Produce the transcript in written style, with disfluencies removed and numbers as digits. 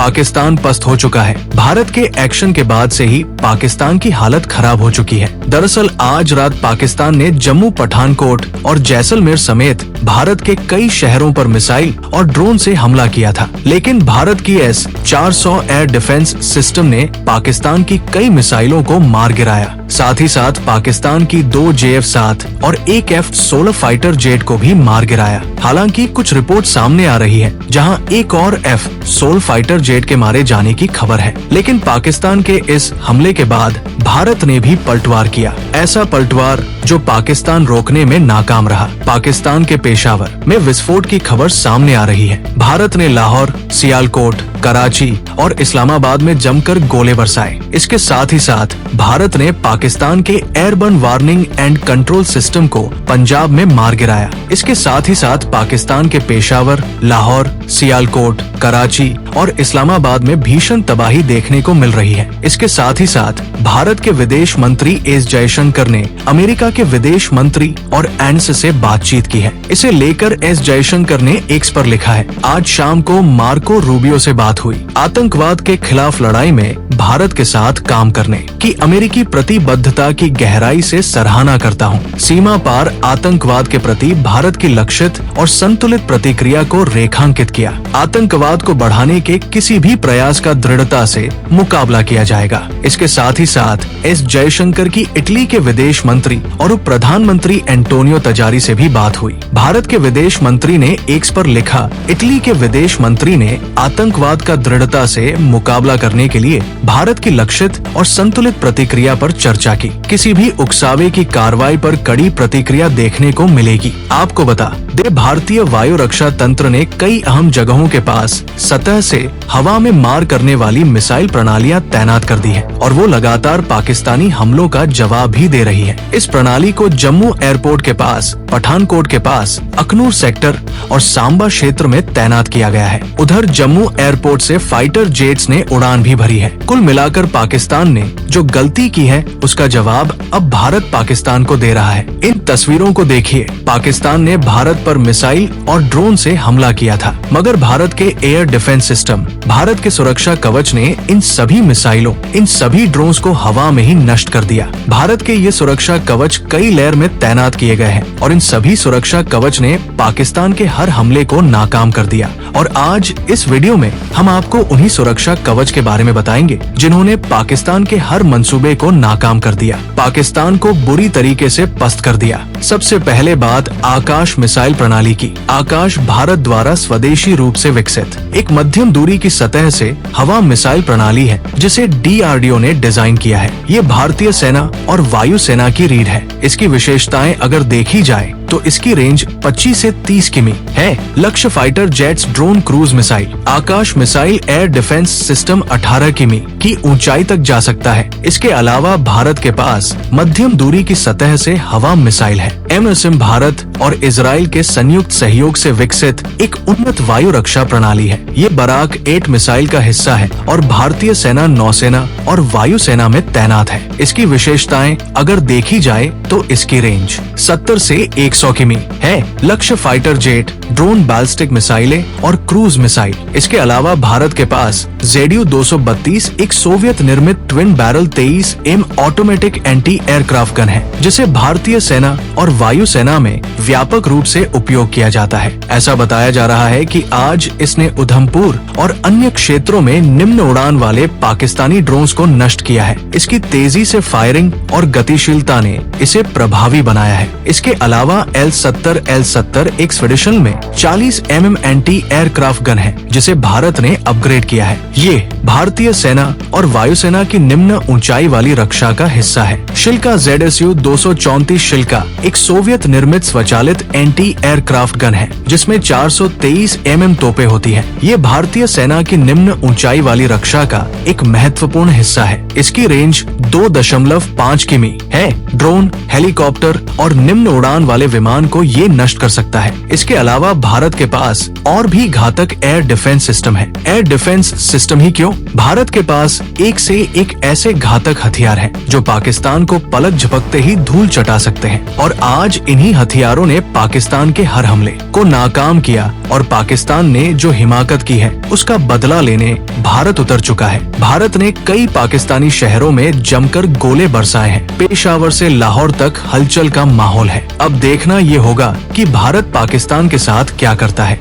पाकिस्तान पस्त हो चुका है। भारत के एक्शन के बाद से ही पाकिस्तान की हालत खराब हो चुकी है। दरअसल आज रात पाकिस्तान ने जम्मू, पठानकोट और जैसलमेर समेत भारत के कई शहरों पर मिसाइल और ड्रोन से हमला किया था, लेकिन भारत की S-400 एयर डिफेंस सिस्टम ने पाकिस्तान की कई मिसाइलों को मार गिराया। साथ ही साथ पाकिस्तान की 2 JF-7 और एक F-16 फाइटर जेट को भी मार गिराया। हालांकि कुछ रिपोर्ट सामने आ रही है जहां एक और F-16 फाइटर जेट के मारे जाने की खबर है, लेकिन पाकिस्तान के इस हमले के बाद भारत ने भी पलटवार किया। ऐसा पलटवार जो पाकिस्तान रोकने में नाकाम रहा। पाकिस्तान के पेशावर में विस्फोट की खबर सामने आ रही है। भारत ने लाहौर, सियालकोट, कराची और इस्लामाबाद में जमकर गोले बरसाए। इसके साथ ही साथ भारत ने पाकिस्तान के airborne warning and control system को पंजाब में मार गिराया। इसके साथ ही साथ पाकिस्तान के पेशावर, लाहौर, सियालकोट, कराची और इस्लामाबाद में भीषण तबाही देखने को मिल रही है। इसके साथ ही साथ भारत के विदेश मंत्री एस जयशंकर ने अमेरिका के विदेश मंत्री और एंस से बातचीत की है। इसे लेकर एस जयशंकर ने एक्स पर लिखा है, आज शाम को मार्को रूबियो से बात हुई। आतंकवाद के खिलाफ लड़ाई में भारत के साथ काम करने की अमेरिकी प्रतिबद्धता की गहराई से सराहना करता हूँ। सीमा पार आतंकवाद के प्रति भारत की लक्षित और संतुलित प्रतिक्रिया को रेखांकित किया। आतंकवाद को बढ़ाने के किसी भी प्रयास का दृढ़ता से मुकाबला किया जाएगा। इसके साथ ही साथ एस जयशंकर की इटली के विदेश मंत्री और उप प्रधानमंत्री एंटोनियो तजारी से भी बात हुई। भारत के विदेश मंत्री ने एक्स पर लिखा, इटली के विदेश मंत्री ने आतंकवाद का दृढ़ता से मुकाबला करने के लिए भारत की लक्षित और संतुलित प्रतिक्रिया पर चर्चा की। किसी भी उकसावे की कार्रवाई पर कड़ी प्रतिक्रिया देखने को मिलेगी। आपको बता दे, भारतीय वायु रक्षा तंत्र ने कई अहम जगहों के पास सतह से हवा में मार करने वाली मिसाइल प्रणालियां तैनात कर दी है और वो लगातार पाकिस्तानी हमलों का जवाब भी दे रही है। इस प्रणाली को जम्मू एयरपोर्ट के पास, पठानकोट के पास, अखनूर सेक्टर और सांबा क्षेत्र में तैनात किया गया है। उधर जम्मू एयरपोर्ट से फाइटर जेट्स ने उड़ान भी भरी है। कुल मिलाकर पाकिस्तान ने जो गलती की है उसका जवाब अब भारत पाकिस्तान को दे रहा है। इन तस्वीरों को देखिए, पाकिस्तान ने भारत पर मिसाइल और ड्रोन से हमला किया था, मगर भारत के एयर डिफेंस सिस्टम, भारत के सुरक्षा कवच ने इन सभी मिसाइलों, इन सभी ड्रोन्स को हवा में ही नष्ट कर दिया। भारत के ये सुरक्षा कवच कई लेयर में तैनात किए गए हैं और इन सभी सुरक्षा कवच ने पाकिस्तान के हर हमले को नाकाम कर दिया। और आज इस वीडियो में हम आपको उन्हीं सुरक्षा कवच के बारे में बताएंगे जिन्होंने पाकिस्तान के हर मंसूबे को नाकाम कर दिया, पाकिस्तान को बुरी तरीके से पस्त कर दिया। सबसे पहले बात आकाश मिसाइल प्रणाली की। आकाश भारत द्वारा स्वदेशी रूप से विकसित एक मध्यम दूरी की सतह से हवा मिसाइल प्रणाली है जिसे DRDO ने डिजाइन किया है। ये भारतीय सेना और वायु सेना की रीढ़ है। इसकी विशेषताएं अगर देखी जाए तो इसकी रेंज 25 से 30 किमी है। लक्ष्य fighter jets, drone, cruise missile. Akash missile air defence system 18 किमी की ऊंचाई तक जा सकता है। इसके अलावा भारत के पास मध्यम दूरी की सतह से हवा मिसाइल है। MSM भारत और इजराइल के संयुक्त सहयोग से विकसित एक उन्नत वायु रक्षा प्रणाली है। ये बराक 8 मिसाइल का हिस्सा है और भारतीय सेना, नौसेना और वायु सेना में तैनात है। इसकी विशेषताएं अगर देखी जाए तो इसकी रेंज 70 से 100 किमी है। लक्ष्य फाइटर जेट, ड्रोन, बैलिस्टिक मिसाइलें और क्रूज मिसाइल। इसके अलावा भारत के पास ZU-232 एक सोवियत निर्मित twin barrel 23M automatic anti aircraft gun है जिसे भारतीय सेना और वायु सेना में व्यापक रूप से उपयोग किया जाता है। ऐसा बताया जा रहा है कि आज इसने उधमपुर और अन्य क्षेत्रों में निम्न उड़ान वाले पाकिस्तानी ड्रोन्स को नष्ट किया है। इसकी तेजी से फायरिंग और गतिशीलता ने इसे प्रभावी बनाया है। इसके अलावा L-70 एक स्वीडिशन में 40 mm एंटी एयरक्राफ्ट गन है जिसे भारत ने अपग्रेड किया है। ये भारतीय सेना और वायुसेना की निम्न ऊंचाई वाली रक्षा का हिस्सा है। शिल्का ZSU-234 शिल्का एक सोवियत निर्मित स्वचालित एंटी एयरक्राफ्ट गन है जिसमें 423 mm तोपें होती हैं। ये भारतीय सेना की निम्न ऊंचाई वाली रक्षा का एक महत्वपूर्ण हिस्सा है। इसकी रेंज 2.5 किमी है। ड्रोन, हेलीकॉप्टर और निम्न उड़ान वाले विमान को ये नष्ट कर सकता है। इसके अलावा भारत के पास और भी घातक एयर डिफेंस सिस्टम है। एयर डिफेंस सिस्टम ही क्यों, भारत के पास एक से एक ऐसे घातक हथियार हैं जो पाकिस्तान को पलक झपकते ही धूल चटा सकते हैं। और आज इन्हीं हथियारों ने पाकिस्तान के हर हमले को नाकाम किया और पाकिस्तान ने जो हिमाकत की है उसका बदला लेने भारत उतर चुका है। भारत ने कई पाकिस्तानी शहरों में जमकर गोले बरसाए हैं। पेशावर से लाहौर तक हलचल का माहौल है। अब देखना ये होगा कि भारत पाकिस्तान के साथ क्या करता है।